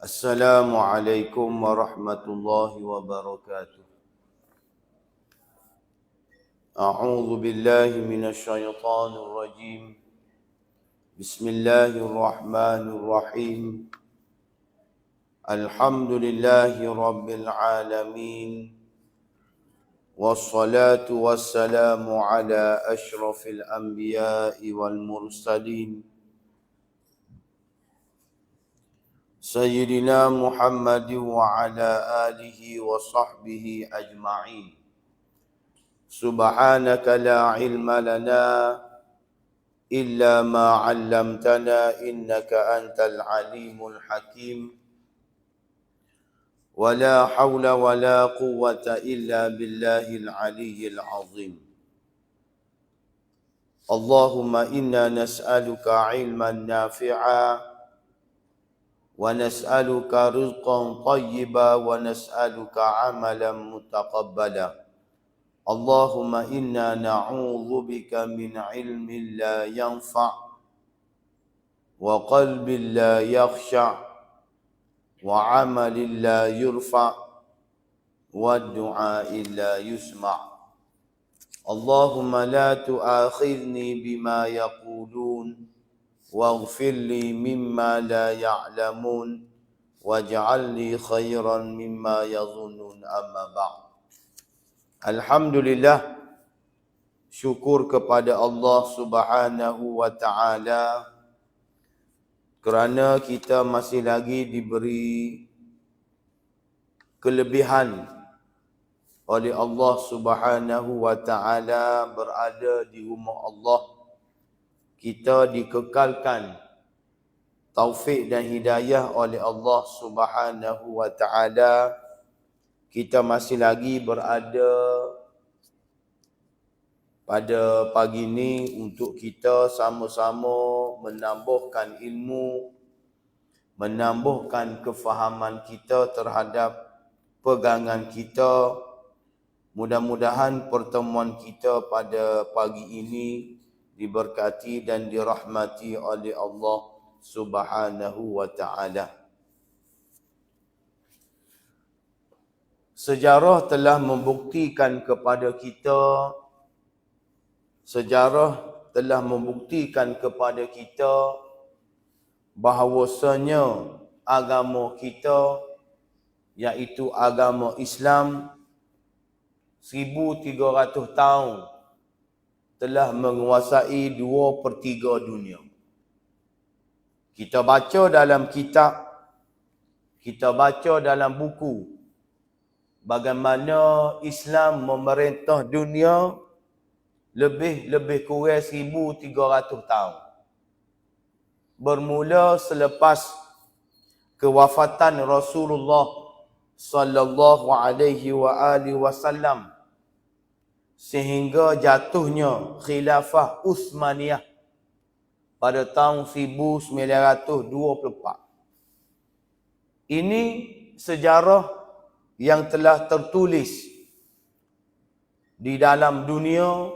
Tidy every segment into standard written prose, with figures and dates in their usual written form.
Assalamualaikum warahmatullahi wabarakatuh. A'udzu billahi minasy syaithanir rajim. Bismillahirrahmanirrahim. Alhamdulillahi rabbil alamin. Wassalatu wassalamu ala asyrafil anbiya'i wal mursalin. Sayyidina Muhammad wa ala alihi wa sahbihi ajma'in. Subhanaka la ilma lana illa ma 'allamtana innaka antal alimul hakim. Wa la hawla wa la quwwata illa billahil aliyyil azim. Allahumma inna nas'aluka ilman nafi'a wa nas'aluka rizqan tayyiba wa nas'aluka amalan mutaqabbala. Allahumma inna na'udzu bika min ilmin la yanfa' wa qalbin la yakhsha' wa amalin la yurfa' wa du'a'in la yusma'. Allahumma la tu'akhidhni bima yaqulun waghfir li mimma la ya'lamun waj'al li khairan mimma yadhunnun amma ba'd. Alhamdulillah, syukur kepada Allah Subhanahu wa taala kerana kita masih lagi diberi kelebihan oleh Allah Subhanahu wa taala berada di rumah Allah. Kita dikekalkan taufik dan hidayah oleh Allah Subhanahu wa taala. Kita masih lagi berada pada pagi ini untuk kita sama-sama menambahkan ilmu, menambahkan kefahaman kita terhadap pegangan kita. Mudah-mudahan pertemuan kita pada pagi ini diberkati dan dirahmati oleh Allah Subhanahu wa taala. Sejarah telah membuktikan kepada kita bahawasanya agama kita, iaitu agama Islam, 1300 tahun telah menguasai 2/3 dunia. Kita baca dalam kitab, kita baca dalam buku bagaimana Islam memerintah dunia lebih kurang 1300 tahun. Bermula selepas kewafatan Rasulullah sallallahu alaihi wasallam sehingga jatuhnya khilafah Uthmaniyah pada tahun 1924. Ini sejarah yang telah tertulis di dalam dunia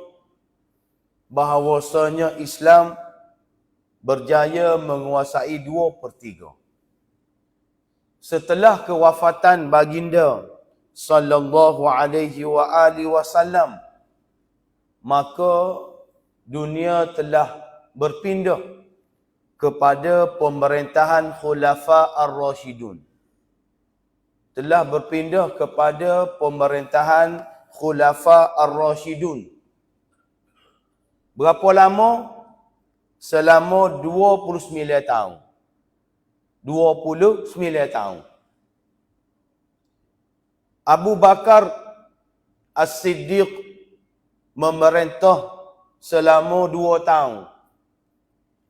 bahawasanya Islam berjaya menguasai 2/3. Setelah kewafatan baginda sallallahu alaihi wasallam, maka dunia telah berpindah kepada pemerintahan Khulafa Ar-Rashidun. Telah berpindah kepada pemerintahan Khulafa Ar-Rashidun. Berapa lama? Selama 29 tahun. 29 tahun. Abu Bakar As-Siddiq memerintah selama 2 tahun.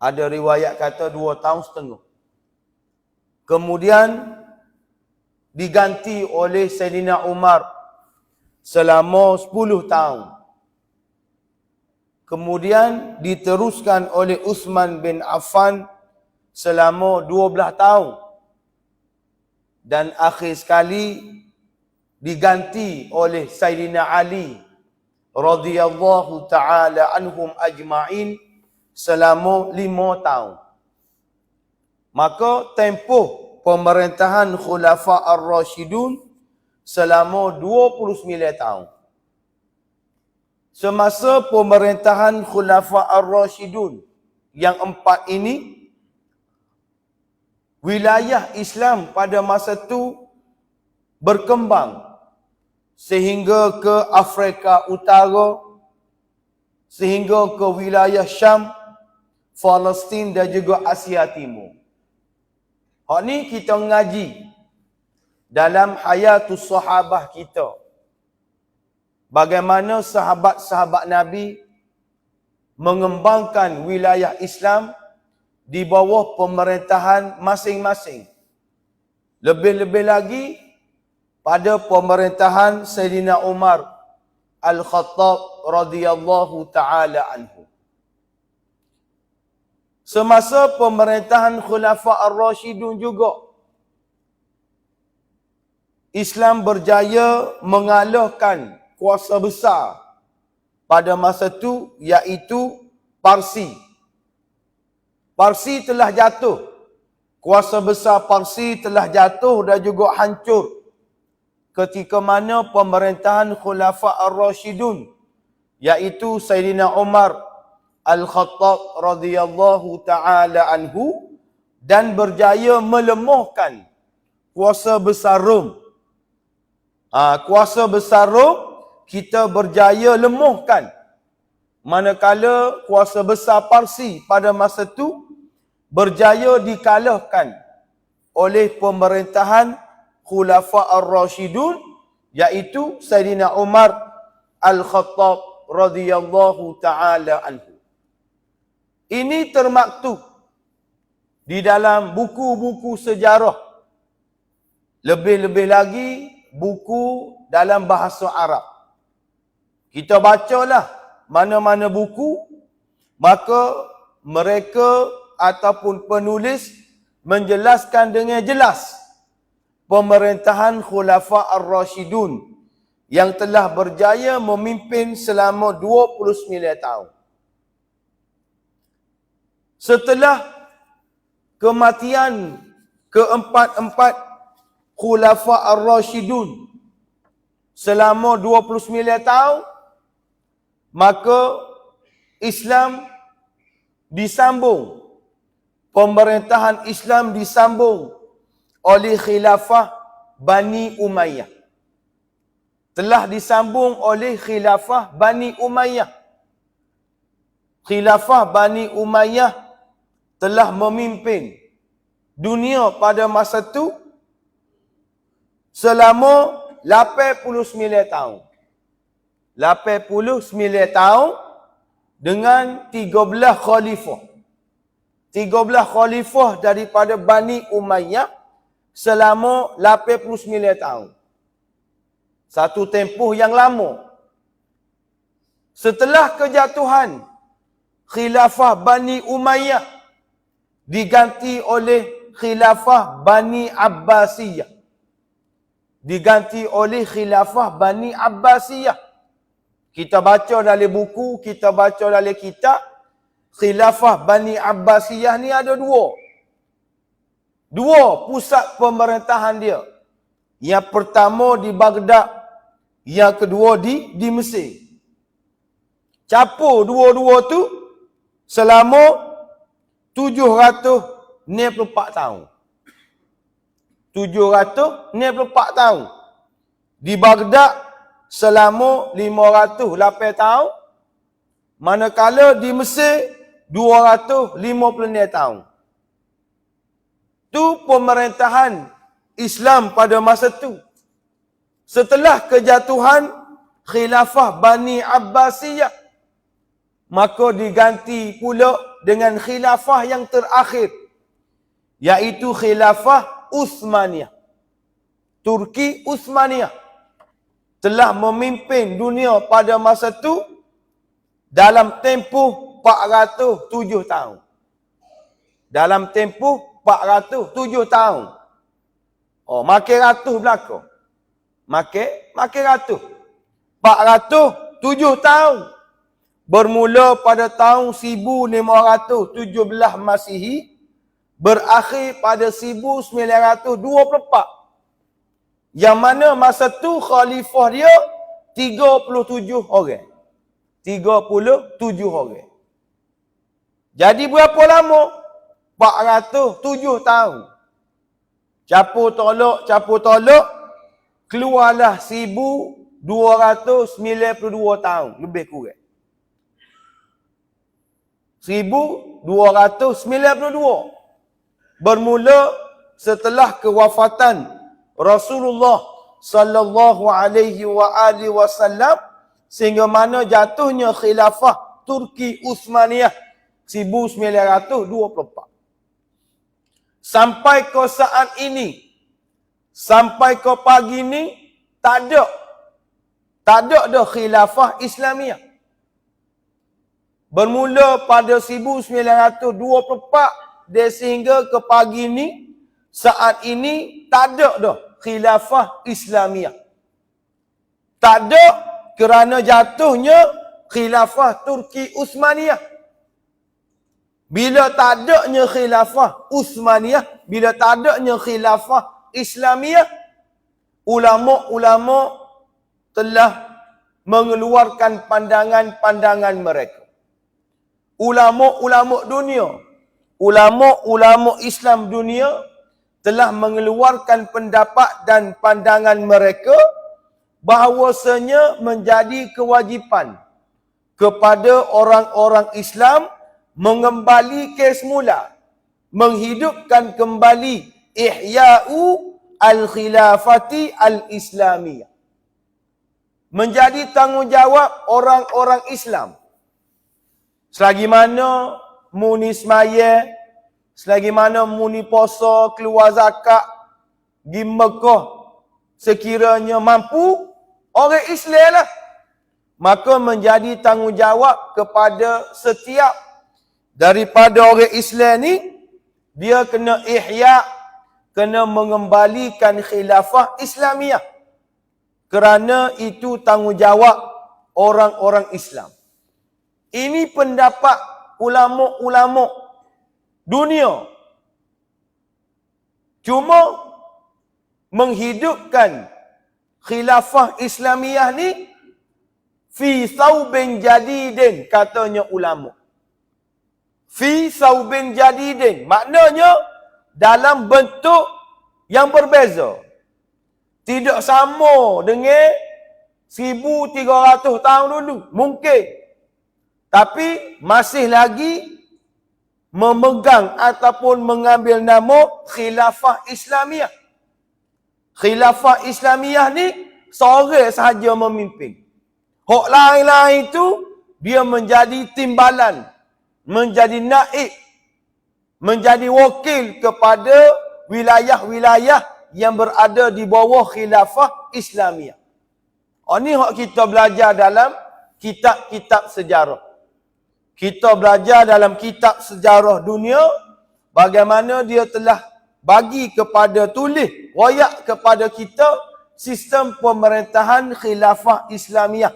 Ada riwayat kata 2 tahun setengah. Kemudian diganti oleh Sayyidina Umar selama 10 tahun. Kemudian diteruskan oleh Uthman bin Affan selama 12 tahun. Dan akhir sekali diganti oleh Sayyidina Ali radhiyallahu ta'ala anhum ajma'in selama 5 tahun. Maka tempoh pemerintahan Khulafa Ar-Rashidun selama 29 tahun. Semasa pemerintahan Khulafa Ar-Rashidun yang 4 ini, wilayah Islam pada masa itu berkembang sehingga ke Afrika Utara, sehingga ke wilayah Syam, Palestin dan juga Asia Timur. Hak ni kita ngaji dalam hayatus sahabah kita. Bagaimana sahabat-sahabat Nabi mengembangkan wilayah Islam di bawah pemerintahan masing-masing. Lebih-lebih lagi pada pemerintahan Sayyidina Umar Al-Khattab radhiyallahu ta'ala anhu. Semasa pemerintahan Khulafa Ar-Rashidun juga, Islam berjaya mengalahkan kuasa besar pada masa itu, iaitu Parsi. Parsi telah jatuh. Kuasa besar Parsi telah jatuh dan juga hancur ketika mana pemerintahan Khulafa Ar-Rashidun, iaitu Sayyidina Umar Al-Khattab radhiyallahu ta'ala anhu, dan berjaya melemahkan kuasa besar Rom. Kuasa besar Rom kita berjaya lemahkan. Manakala kuasa besar Parsi pada masa itu berjaya dikalahkan oleh pemerintahan Khulafa Ar-Rashidun, iaitu Sayyidina Umar Al-Khattab radhiyallahu ta'ala anhu. Ini termaktub di dalam buku-buku sejarah. Lebih-lebih lagi buku dalam bahasa Arab. Kita bacalah mana-mana buku, maka mereka ataupun penulis menjelaskan dengan jelas pemerintahan Khulafa Ar-Rashidun yang telah berjaya memimpin selama 29 tahun. Setelah kematian keempat-empat Khulafa Ar-Rashidun selama 29 tahun, maka Islam disambung. Pemerintahan Islam disambung oleh Khilafah Bani Umayyah. Telah disambung oleh Khilafah Bani Umayyah. Khilafah Bani Umayyah telah memimpin dunia pada masa itu selama 89 tahun. 89 tahun dengan 13 khalifah. 13 khalifah daripada Bani Umayyah selama 89 tahun. Satu tempoh yang lama. Setelah kejatuhan Khilafah Bani Umayyah diganti oleh Khilafah Bani Abbasiyah. Diganti oleh Khilafah Bani Abbasiyah. Kita baca dalam buku, kita baca dalam kitab, Khilafah Bani Abbasiyah ni ada dua. Dua pusat pemerintahan dia. Yang pertama di Baghdad, yang kedua di Mesir. Campur dua-dua tu selama 794 tahun. 794 tahun. Di Baghdad selama 508 tahun. Manakala di Mesir 256 tahun. Itu pemerintahan Islam pada masa itu. Setelah kejatuhan Khilafah Bani Abbasiyah, maka diganti pula dengan khilafah yang terakhir, iaitu Khilafah Uthmaniyah. Turki Uthmaniyah telah memimpin dunia pada masa itu dalam tempoh 407 tahun. Dalam tempoh 407 tahun. Oh, makin ratus belakang. Makin ratus. 407 tahun. Bermula pada tahun 1517 Masihi berakhir pada 1924. Yang mana masa tu khalifah dia 37 orang. 37 orang. Jadi berapa lama? 407 tahun. Capur tolak, keluarlah 1292 tahun. Lebih kurang. 1292. Bermula setelah kewafatan Rasulullah sallallahu alaihi wasallam, sehingga mana jatuhnya khilafah Turki Uthmaniyah 1924. Sampai ke saat ini, sampai ke pagi ini, tak ada dah khilafah Islamiyah. Bermula pada 1924 dan sehingga ke pagi ini, saat ini tak ada dah khilafah Islamiyah. Tak ada kerana jatuhnya khilafah Turki Uthmaniyah. Bila tak adanya khilafah Uthmaniyah, bila tak adanya khilafah Islamiyah, ulama-ulama telah mengeluarkan pandangan-pandangan mereka. Ulama-ulama dunia, ulama-ulama Islam dunia telah mengeluarkan pendapat dan pandangan mereka bahawasanya menjadi kewajipan kepada orang-orang Islam mengembali ke semula, menghidupkan kembali ihya'u al-khilafati al-islamiyah. Menjadi tanggungjawab orang-orang Islam. Selagi mana muni semaya, selagi mana muni puasa, keluar zakat, di Mekah, sekiranya mampu, orang Islam lah. Maka menjadi tanggungjawab kepada setiap daripada orang Islam ni, dia kena ihya, kena mengembalikan khilafah Islamiyah. Kerana itu tanggungjawab orang-orang Islam. Ini pendapat ulama-ulama dunia. Cuma menghidupkan khilafah Islamiyah ni fi saubin jadidin, katanya ulama. Fi saubin jadidin, maknanya dalam bentuk yang berbeza. Tidak sama dengan 1300 tahun dulu, mungkin. Tapi masih lagi memegang ataupun mengambil nama khilafah Islamiyah. Khilafah Islamiyah ni seorang sahaja memimpin. Hak lain-lain itu dia menjadi timbalan, menjadi naib, menjadi wakil kepada wilayah-wilayah yang berada di bawah khilafah Islamiyah. Ini hak kita belajar dalam kitab-kitab sejarah. Kita belajar dalam kitab sejarah dunia bagaimana dia telah bagi kepada tulis, royak kepada kita sistem pemerintahan khilafah Islamiyah.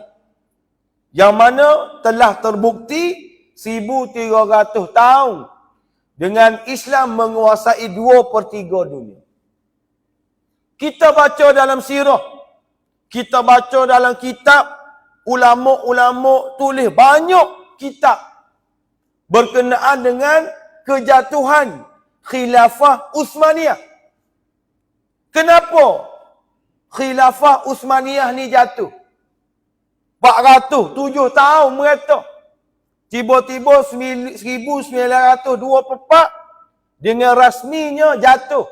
Yang mana telah terbukti 1300 tahun dengan Islam menguasai 2/3 dunia. Kita baca dalam sirah, kita baca dalam kitab, ulama-ulama tulis banyak kitab berkenaan dengan kejatuhan khilafah Uthmaniyah. Kenapa khilafah Uthmaniyah ni jatuh? 407 tahun merata. Tiba-tiba 1924 dengan rasminya jatuh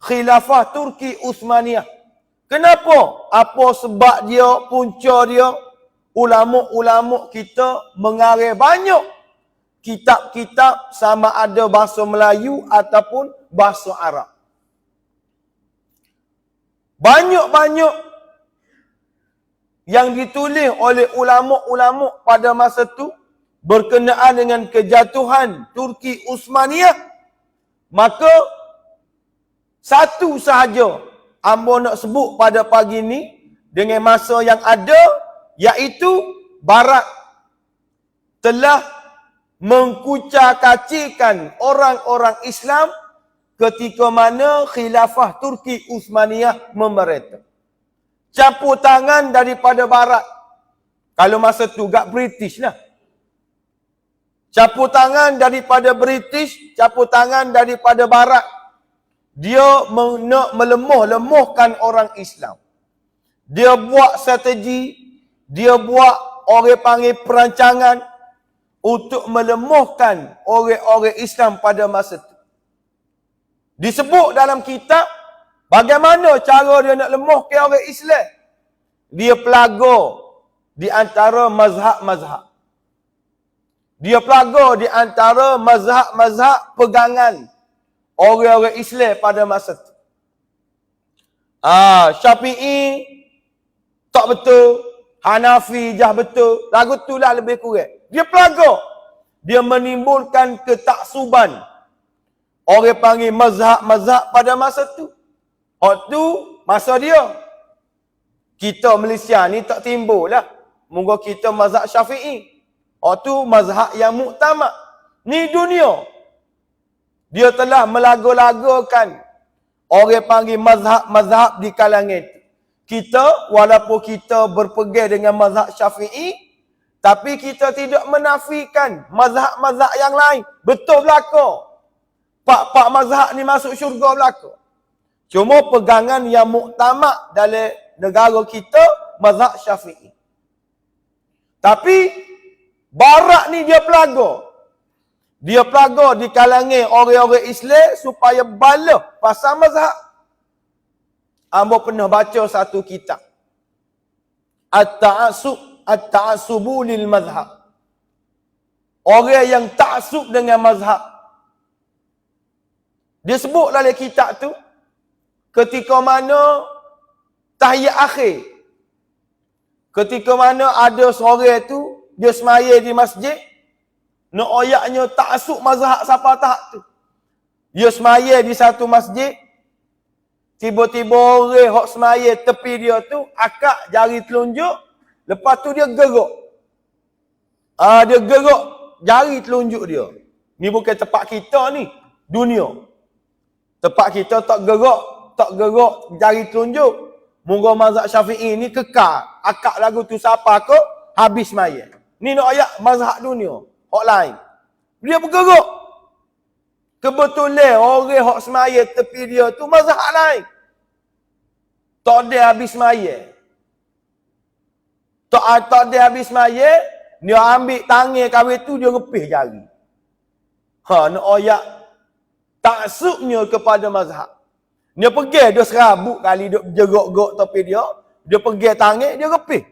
khilafah Turki Uthmaniyah. Kenapa? Apa sebab dia, punca dia? Ulama-ulama kita mengarang banyak kitab-kitab sama ada bahasa Melayu ataupun bahasa Arab. Banyak-banyak yang ditulis oleh ulama-ulama pada masa itu berkenaan dengan kejatuhan Turki Uthmaniyah. Maka satu sahaja hamba nak sebut pada pagi ini dengan masa yang ada, iaitu Barat telah mengkucak-kacikan orang-orang Islam ketika mana khilafah Turki Uthmaniyah memerintah. Campur tangan daripada barat. Kalau masa tu gak British lah. Campur tangan daripada British, campur tangan daripada barat. Dia nak melemah-lemahkan orang Islam. Dia buat strategi, dia buat orang panggil perancangan untuk melemahkan orang-orang Islam pada masa itu. Disebut dalam kitab bagaimana cara dia nak lemahkan orang Islam. Dia pelagar di antara mazhab-mazhab. Dia pelagar di antara mazhab-mazhab pegangan orang-orang Islam pada masa itu. Syafi'i tak betul, Hanafi jah betul. Lagu tu lah lebih kurang. Dia pelagar. Dia menimbulkan ketaksuban. Orang panggil mazhab-mazhab pada masa tu. Waktu masa dia. Kita Malaysia ni tak timbul lah. Moga kita mazhab Syafi'i. Waktu mazhab yang muktamad. Ni dunia. Dia telah melaga-lagakan orang panggil mazhab-mazhab di kalangan itu. Kita, walaupun kita berpegang dengan mazhab Syafi'i, tapi kita tidak menafikan mazhab-mazhab yang lain. Betul belaka. Pak mazhab ni masuk syurga belaka. Cuma pegangan yang muktamad dalam negara kita, mazhab Syafi'i. Tapi, barat ni dia pelagar. Dia pelagar di kalangan orang-orang Islam supaya bala pasal mazhab. Ambo pernah baca satu kitab. At-ta'assubu lil mazhab. Orang yang ta'assub dengan mazhab. Dia sebut dalam kitab tu, ketika mana tahiyat akhir. Ketika mana ada seorang tu, dia semaya di masjid, nak ayaknya ta'assub mazhab siapa tahap tu. Dia semaya di satu masjid, tiba-tiba orang hok semaya tepi dia tu, akak jari telunjuk, lepas tu dia gerak. Dia gerak jari telunjuk dia. Ni bukan tempat kita ni, dunia. Tempat kita tak gerak jari telunjuk. Moga mazhab Syafi'i ni kekal. Akak lagu tu siapa kok, habis semaya. Ni nak ayak mazhab dunia. Hak lain. Dia bergerak. Kebetulan orang hak semaya tepi dia tu mazhab lain. Tak ada habis semaya. Tak ada habis semaya, dia ambil tangan kahwin tu, dia repih jari. Nak ayak taksubnya kepada mazhab. Dia pergi, dia serabut kali, dia jerak-gerak tepi dia. Dia pergi tangan, dia repih.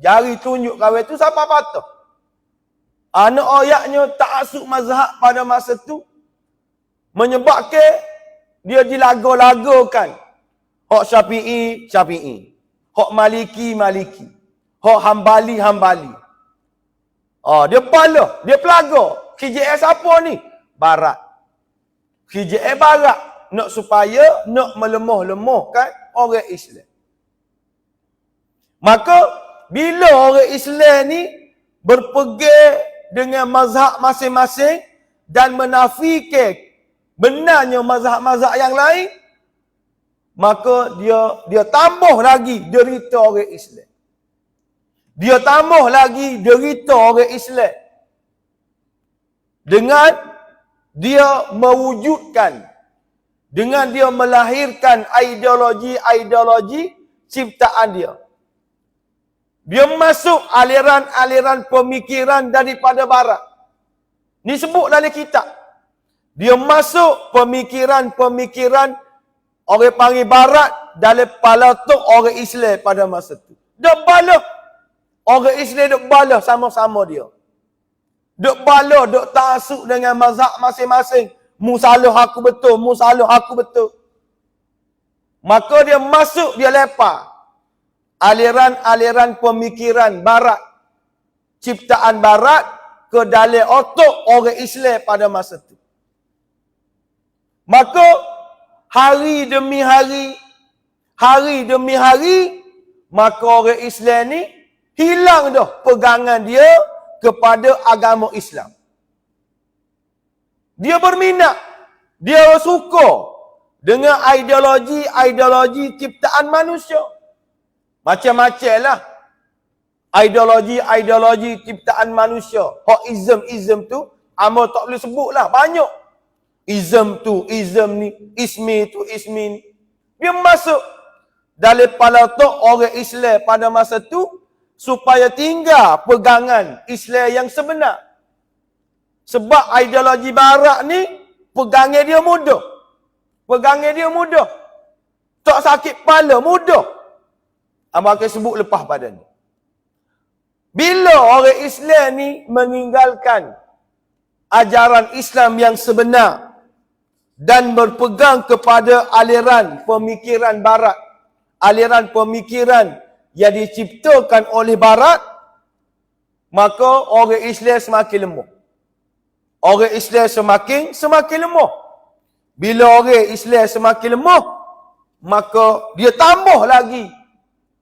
Jari tunjuk kahwin tu, siapa patah. Anak ayatnya ta'asub mazhab pada masa tu menyebabkan dia dilaga-lagakan. Hak Syafi'i, Syafi'i. Hak Maliki, Maliki. Hak Hambali, Hambali. Dia bala, dia pelaga. KJS apa ni? Barat. KJS barat. Nak supaya, nak melemah-lemahkan orang Islam. Maka, bila orang Islam ni berpegang dengan mazhab masing-masing dan menafikan benarnya mazhab-mazhab yang lain, maka dia tambah lagi derita orang Islam. Dia tambah lagi derita orang Islam. Dengan dia mewujudkan, dengan dia melahirkan ideologi-ideologi ciptaan dia. Dia masuk aliran-aliran pemikiran daripada barat. Ni sebut dalam kitab. Dia masuk pemikiran-pemikiran orang panggil barat dalam palatuk orang Islam pada masa tu. Dia bala. Orang Islam duk bala sama-sama dia. Duk bala, duk ta'asub dengan mazhab masing-masing. Mu salah aku betul, mu salah aku betul. Maka dia masuk, dia lepas aliran-aliran pemikiran barat, ciptaan barat ke dalam otak orang Islam pada masa itu. Maka hari demi hari, maka orang Islam ni hilang dah pegangan dia kepada agama Islam. Dia berminat. Dia suka dengan ideologi ciptaan manusia. Macam-macam lah. Ideologi ciptaan manusia. Hak ism tu, amal tak boleh sebut lah. Banyak. Ism tu, ism ni. Ismi tu, ismi ni. Dia masuk dalam kepala tu orang Islam pada masa tu supaya tinggal pegangan Islam yang sebenar. Sebab ideologi barat ni pegangan dia mudah. Pegangan dia mudah. Tak sakit kepala, mudah. Abang akan sebut lepas pada ni. Bila orang Islam ni meninggalkan ajaran Islam yang sebenar dan berpegang kepada aliran pemikiran barat, aliran pemikiran yang diciptakan oleh barat, maka orang Islam semakin lemah. Orang Islam semakin lemah. Bila orang Islam semakin lemah, maka dia tambah lagi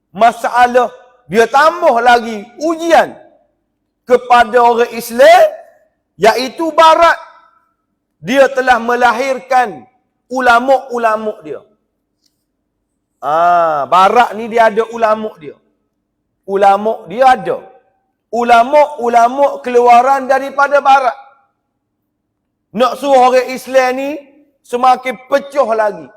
masalah, dia tambah lagi ujian kepada orang Islam, iaitu barat. Dia telah melahirkan ulama-ulama dia. Barat ni dia ada ulama dia. Ulama dia ada. Ulama-ulama keluaran daripada barat. Nak suruh orang Islam ni semakin pecah lagi.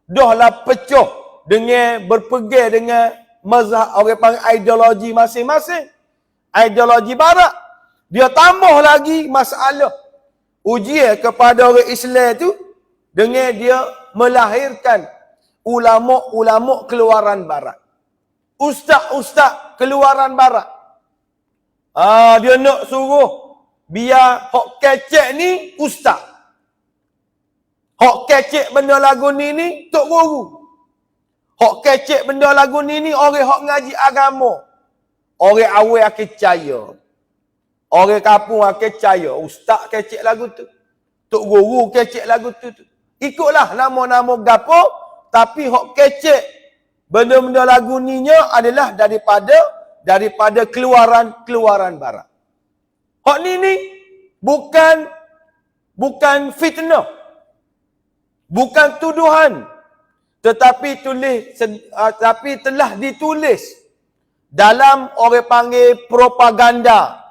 Dah lah pecah dengan berpegang dengan mazhab, orang panggil ideologi masing-masing. Ideologi barat. Dia tambah lagi masalah. Ujian kepada orang Islam tu dengan dia melahirkan ulama-ulama keluaran barat. Ustaz-ustaz keluaran barat. Dia nak suruh biar hok kecek ni ustaz. Hok kecek benda lagu ni tok guru. Hok kecek benda lagu ni orang hok ngaji agama. Orang awal akan percaya. Orang kampung akan percaya. Ustaz kecek lagu tu. Tok guru kecek lagu tu. Ikutlah nama-nama gapo, tapi hok kecek benda-benda lagu ninya adalah daripada keluaran barat. Hak ni bukan fitnah. Bukan tuduhan. Tetapi telah ditulis dalam orang panggil propaganda.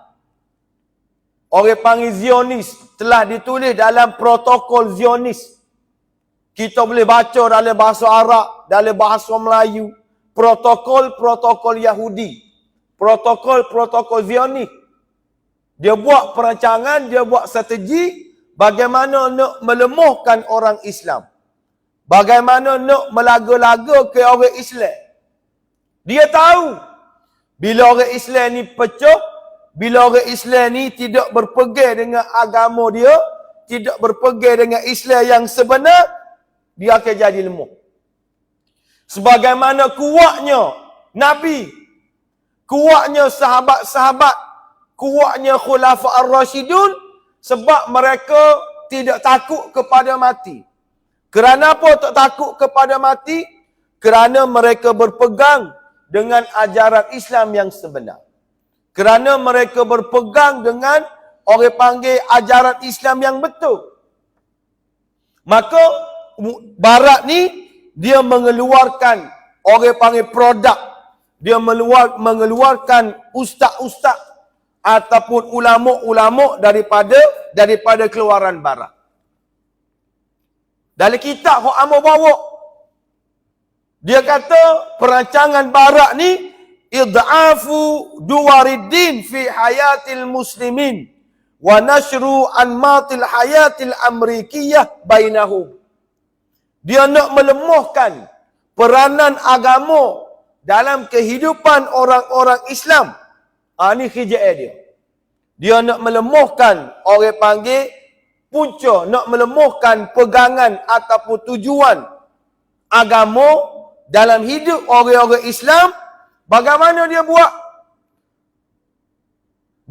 Orang panggil Zionis. Telah ditulis dalam protokol Zionis. Kita boleh baca dalam bahasa Arab, dalam bahasa Melayu. Protokol Yahudi. Protokol Zionis. Dia buat perancangan, dia buat strategi bagaimana nak melemahkan orang Islam. Bagaimana nak melaga-laga ke orang Islam. Dia tahu bila orang Islam ni pecah, bila orang Islam ni tidak berpegang dengan agama dia, tidak berpegang dengan Islam yang sebenar, dia akan jadi lemah. Sebagaimana kuatnya Nabi, kuatnya sahabat-sahabat, kuatnya Khulafa Ar-Rasyidun, sebab mereka tidak takut kepada mati. Kerana apa tak takut kepada mati? Kerana mereka berpegang dengan ajaran Islam yang sebenar. Kerana mereka berpegang dengan orang panggil ajaran Islam yang betul. Maka barat ni dia mengeluarkan orang panggil produk. Dia mengeluarkan ustaz-ustaz ataupun ulama-ulama daripada keluaran barat. Dalam kitab hok amo bawa, dia kata perancangan barat ni id'afu duwariddin fi hayatil muslimin wa nashru anmatil hayatil amrikiyah bainahum. Dia nak melemahkan peranan agama dalam kehidupan orang-orang Islam. Ni kerjaan dia. Dia nak melemahkan orang panggil punca, nak melemahkan pegangan ataupun tujuan agama dalam hidup orang-orang Islam. Bagaimana dia buat?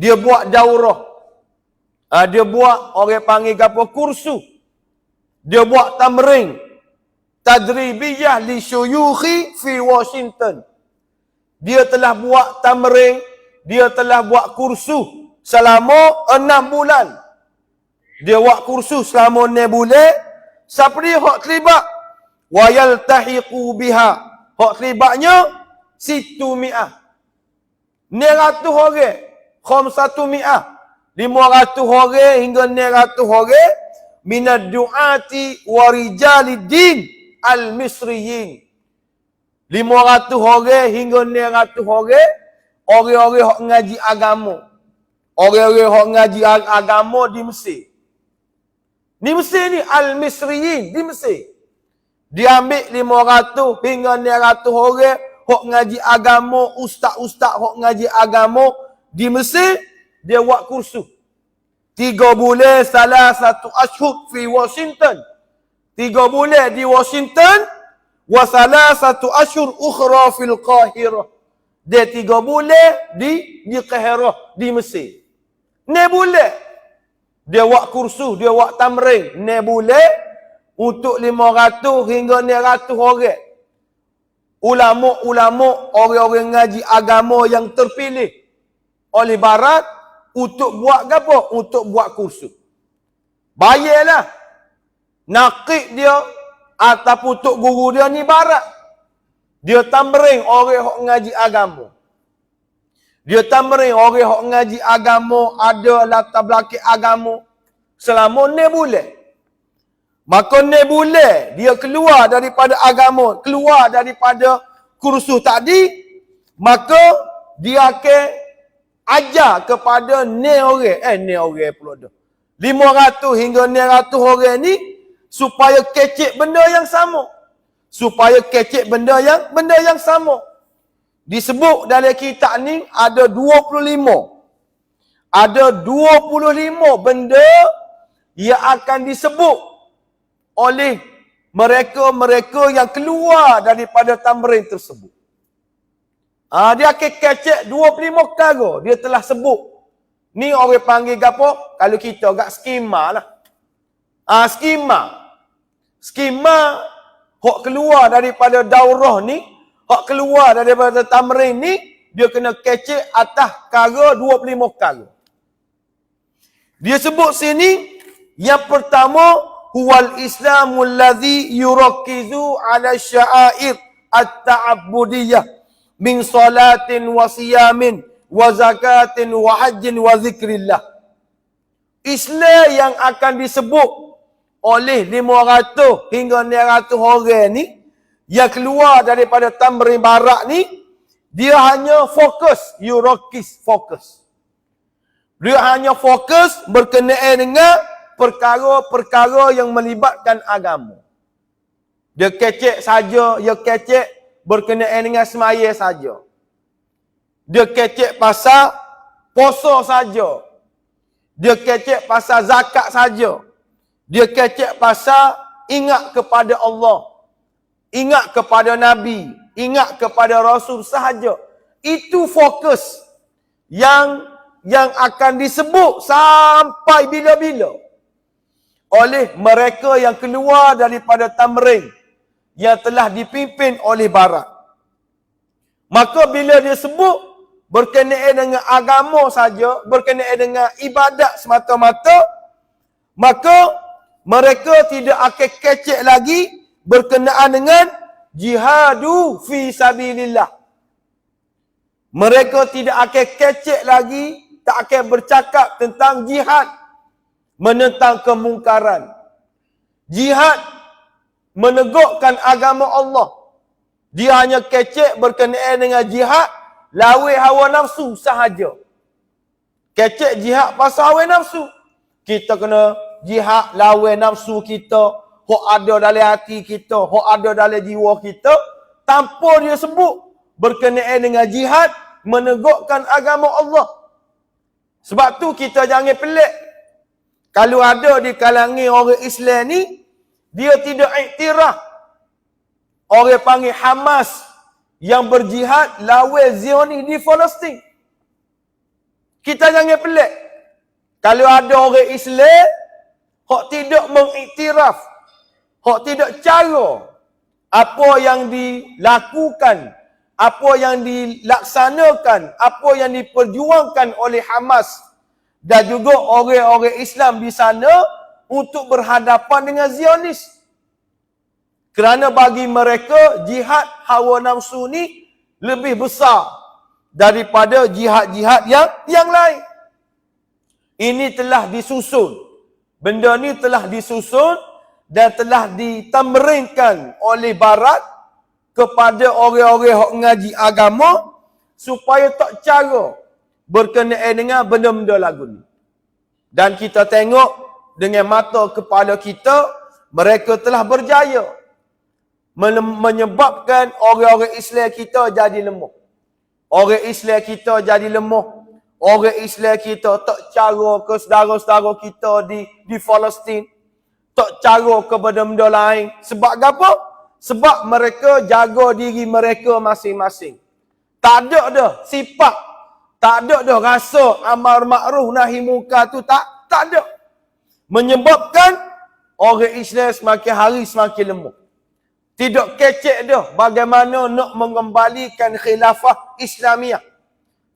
Dia buat daurah. Dia buat orang panggil apa? Kursu. Dia buat tamrin. Tadribiyah li syuyukhi fi Washington. Dia telah buat tamrin. Dia telah buat kursu selama 6 bulan. Dia buat kursus selama 6 bulan. Siapa dia hak terlibat? Wa yaltahiqu biha. Hak terlibatnya situ mi'ah. 900 orang. Khamsatu mi'ah. 500 orang hingga 900 orang. Minad du'ati wa rijaliddin al-misriyin. 500 orang hingga 900 orang. Orang-orang yang ngaji agama. Orang-orang yang ngaji agama di Mesir. Di Mesir ni, al-misriyin, di Mesir. Dia ambil 500 hingga 900 orang yang ngaji agama, ustaz-ustaz yang ngaji agama di Mesir. Dia buat kursus. 3 bulan salah satu ashhur fi Washington. 3 bulan di Washington. Wa salah satu ashhur ukhra fil Qahirah. Dia 3 bulan di Qahirah, di Mesir. 6 bulan. Dia buat kursus, dia buat tamrin. 6 bulan untuk 500 hingga 900 orang. Ulama-ulama, orang-orang ngaji agama yang terpilih oleh Barat untuk buat apa? Untuk buat kursus. Bayarlah. Naqib dia ataupun tok guru dia ni Barat. Dia tamrin orang yang ngaji agama. Dia tamrin orang yang ngaji agama, ada latar belakang agama selama 6 bulan. Maka 6 bulan dia keluar daripada agama, keluar daripada kursus tadi, maka dia akan ajar kepada 6 orang pula dah. 500 hingga 900 orang ni supaya kecek benda yang sama. Supaya kecek benda yang sama. Disebut dalam kitab ni ada 25. Ada 25 benda yang akan disebut oleh mereka-mereka yang keluar daripada tamrin tersebut. Dia akan kecek 25 perkara dia telah sebut. Ni orang panggil apa? Kalau kita agak skema lah. Skema. Skema hak keluar daripada daurah ni, hak keluar daripada tamrin ni, dia kena kecek atas perkara 25 perkara. Dia sebut sini, yang pertama, huwal islamul ladzi yurakkizu ala sya'air at-ta'abbudiyah min salatin wa siyamin wa zakatin wa hajjin wa zikrillah. Islam yang akan disebut oleh 500 hingga 900 orang ni yang keluar daripada tamrin Barat ni, dia hanya fokus, fokus. Dia hanya fokus berkenaan dengan perkara-perkara yang melibatkan agama. Dia kecek saja, dia kecek berkenaan dengan semaya saja. Dia kecek pasal puasa saja. Dia kecek pasal zakat saja. Dia kecek pasal ingat kepada Allah. Ingat kepada Nabi. Ingat kepada Rasul sahaja. Itu fokus yang akan disebut sampai bila-bila oleh mereka yang keluar daripada tamrin yang telah dipimpin oleh Barat. Maka bila dia sebut berkenaan dengan agama saja, berkenaan dengan ibadat semata-mata, maka mereka tidak akan kecek lagi berkenaan dengan jihadu fi sabilillah. Mereka tidak akan kecek lagi, tak akan bercakap tentang jihad menentang kemungkaran. Jihad menegakkan agama Allah. Dia hanya kecek berkenaan dengan jihad lawan hawa nafsu sahaja. Kecek jihad pasal hawa nafsu. Kita kena jihad lawan nafsu kita, hak ada dalam hati kita, hak ada dalam jiwa kita, tanpa dia sebut berkenaan dengan jihad menegakkan agama Allah. Sebab tu kita jangan pelik. Kalau ada di kalangan orang Islam ni, dia tidak iktiraf. Orang panggil Hamas yang berjihad lawan Zionis di Palestin. Kita jangan pelik. Kalau ada orang Islam hak tidak mengiktiraf, hak tidak cara apa yang dilakukan, apa yang dilaksanakan, apa yang diperjuangkan oleh Hamas dan juga orang-orang Islam di sana untuk berhadapan dengan Zionis. Kerana bagi mereka jihad hawa nafsu ni lebih besar daripada jihad-jihad yang lain. Ini telah disusun. Benda ni telah disusun dan telah ditamrinkan oleh Barat kepada orang-orang yang mengaji agama supaya tak cara berkenaan dengan benda-benda lagu ni. Dan kita tengok dengan mata kepala kita, mereka telah berjaya menyebabkan orang-orang Islam kita jadi lemah. Orang Islam kita jadi lemah. Orang Islam kita tak cara ke saudara-saudara kita di Palestin. Tak cara ke benda-benda lain. Sebab apa? Sebab mereka jaga diri mereka masing-masing. Tak ada dah sifat. Tak ada dah rasa amar ma'ruf nahi munkar tu tak ada. Menyebabkan orang Islam semakin hari semakin lemah. Tidak kecek dah bagaimana nak mengembalikan khilafah Islamiah.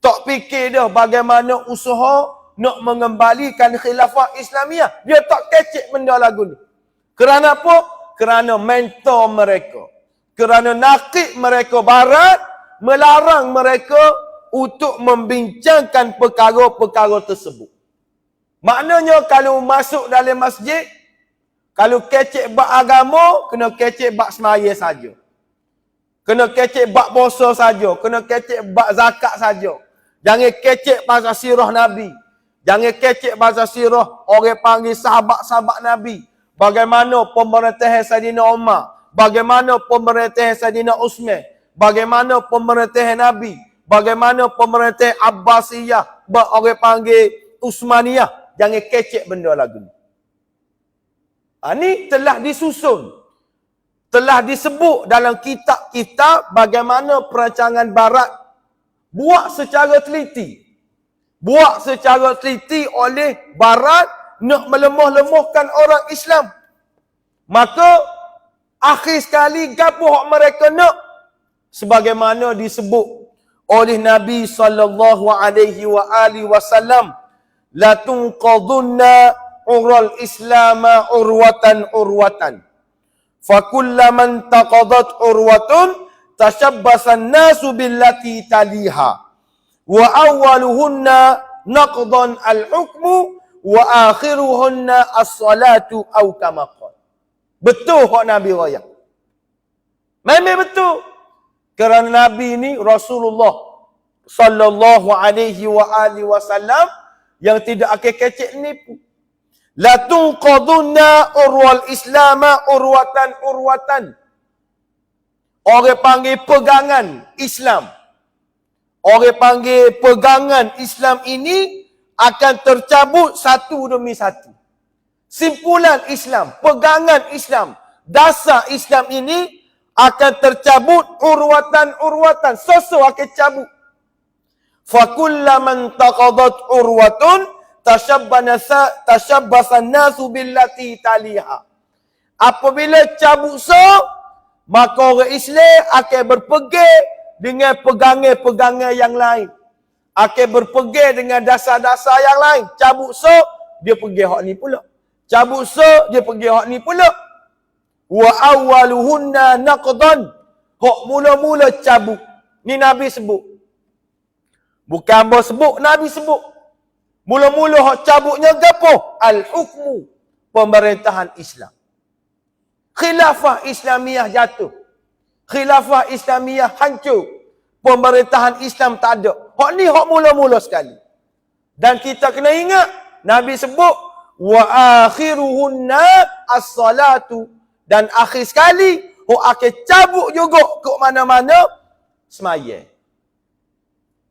Tak fikir dah bagaimana usaha nak mengembalikan khilafah Islamiah. Dia tak kecek benda lagu ni. Kerana apa? Kerana mentor mereka. Kerana nakib mereka Barat melarang mereka untuk membincangkan perkara-perkara tersebut. Maknanya kalau masuk dalam masjid, kalau kecek bab agama, kena kecek bab semaya saja. Kena kecek bab puasa saja. Kena kecek bab zakat saja. Jangan kecek pasal sirah Nabi. Jangan kecek pasal sirah orang panggil sahabat-sahabat Nabi. Bagaimana pemerintahan Saidina Umar. Bagaimana pemerintahan Saidina Utsman. Bagaimana pemerintahan Nabi. Bagaimana pemerintahan Abbasiyah. Orang panggil Utsmaniyah. Jangan kecek benda lagu ni. Ini telah disusun. Telah disebut dalam kitab-kitab bagaimana perancangan Barat buat secara teliti. Buat secara teliti oleh Barat nak melemah-lemahkan orang Islam. Maka akhir sekali gapo hak mereka nak? Sebagaimana disebut oleh Nabi SAW, la tunqadunna ural islama urwatan. Fakullaman taqadat urwatun tashabbasan nasu billati taliha. Wa awwaluhunna naqdan al-hukmu wa akhiruhunna as-salatu aw kama qala. Betul hak Nabi raya. Memang betul. Kerana Nabi ni Rasulullah sallallahu alaihi wasallam yang tidak akan kecek nipu. La tunqadunna urwal islama urwatan. Orang panggil pegangan Islam. Orang panggil pegangan Islam ini akan tercabut satu demi satu. Simpulan Islam, pegangan Islam, dasar Islam ini akan tercabut urwatan. Sosok akan cabut. Fakullaman taqadat urwatun tashabbasan nasu billati taliha. Apabila cabut maka orang Islam akan berpegang dengan pegangan-pegangan yang lain. Akan berpegang dengan dasar-dasar yang lain. Cabut dia pergi hak ni pula. Cabut dia pergi hak ni pula. Wa awwaluhunna naqdan. Hak mula-mula cabut. Ni Nabi sebut. Bukan hamba sebut, Nabi sebut. Mula-mula hak cabutnya gapo? Al-hukmu. Pemerintahan Islam. Khilafah Islamiah jatuh. Khilafah Islamiah hancur. Pemerintahan Islam tak ada. Hak ni hak mula-mula sekali. Dan kita kena ingat, Nabi sebut, wa akhiruhunna as-salatu. Dan akhir sekali, hak akan cabut juga ke mana-mana, semaya.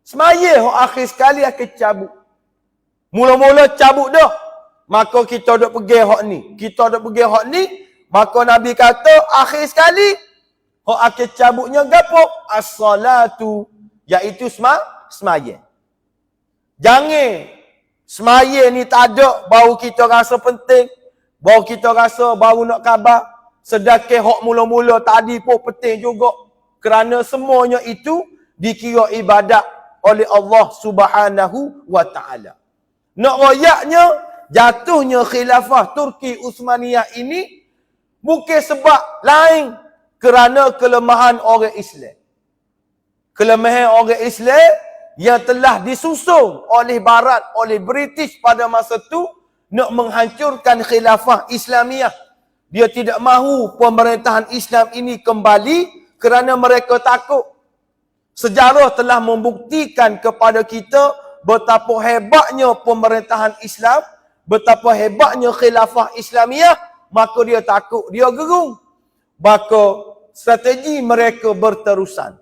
Semaya hak akhir sekali akan cabut. Mula-mula cabut dah. Maka kita duk pergi hak ni. Kita duk pergi hak ni. Maka Nabi kata akhir sekali. Hak akan cabutnya gapo? As-salatu. Iaitu semaya. Jangan. Semaya ni tak ada. Baru kita rasa penting. Baru kita rasa baru nak khabar. Sedangkan hak mula-mula tadi pun penting juga. Kerana semuanya itu dikira ibadat oleh Allah Subhanahu wa ta'ala. Nak royaknya, jatuhnya khilafah Turki Uthmaniyah ini bukan sebab lain kerana kelemahan orang Islam. Kelemahan orang Islam yang telah disusun oleh Barat, oleh British pada masa itu nak menghancurkan khilafah Islamiah. Dia tidak mahu pemerintahan Islam ini kembali kerana mereka takut. Sejarah telah membuktikan kepada kita betapa hebatnya pemerintahan Islam, betapa hebatnya khilafah Islamiah, maka dia takut, dia gerung. Maka strategi mereka berterusan.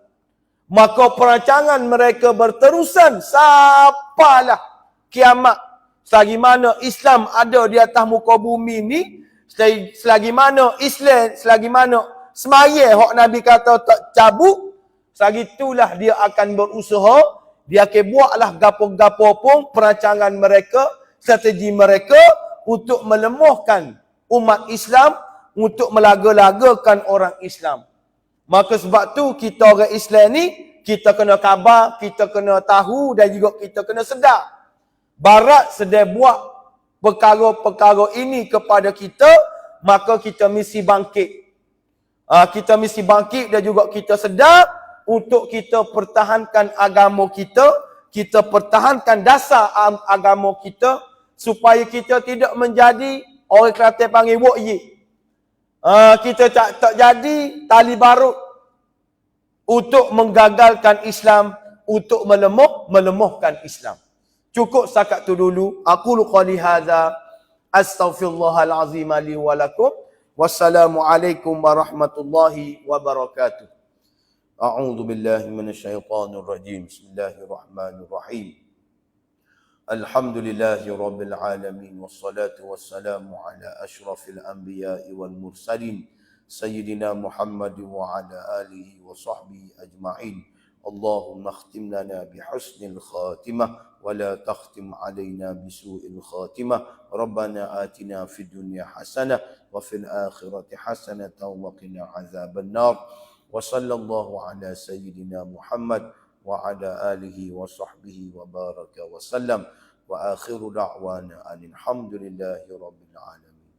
Maka perancangan mereka berterusan sampailah kiamat. Selagi mana Islam ada di atas muka bumi ni, selagi mana Islam, selagi mana semaya hak Nabi kata tak cabut, selagi itulah dia akan berusaha, dia akan buatlah gapo-gapo pun perancangan mereka, strategi mereka untuk melemahkan umat Islam, untuk melaga-lagakan orang Islam. Maka sebab tu kita orang Islam ni, kita kena khabar, kita kena tahu dan juga kita kena sedar. Barat sedang buat perkara-perkara ini kepada kita, maka kita mesti bangkit. Kita mesti bangkit dan juga kita sedar untuk kita pertahankan agama kita pertahankan dasar agama kita, supaya kita tidak menjadi orang Kelantan panggil wok ye. Kita tak jadi tali barut untuk menggagalkan Islam, untuk melemahkan Islam. Cukup setakat tu dulu. Aku qali hadza, astaghfirullahal azim li wa lakum. Wassalamualaikum warahmatullahi wabarakatuh. A'udzu billahi minasyaitonir rajim. Bismillahirrahmanirrahim. Alhamdulillahi rabbil alamin, wassalatu wassalamu ala asyrafil anbiya'i wal mursalin sayyidina Muhammad wa ala alihi wa sahbihi ajma'in. Allahumma khtim lana bihusnil khatimah wa la takhtim alaina bisu'il khatimah. Rabbana atina fid dunya hasanah wa fil akhirati hasanah wa qina azaban nar. Wa sallallahu ala sayyidina Muhammad wa ala alihi wa sahbihi wa baraka wa sallam. Wa akhiru da'wana alhamdulillahi rabbil alamin.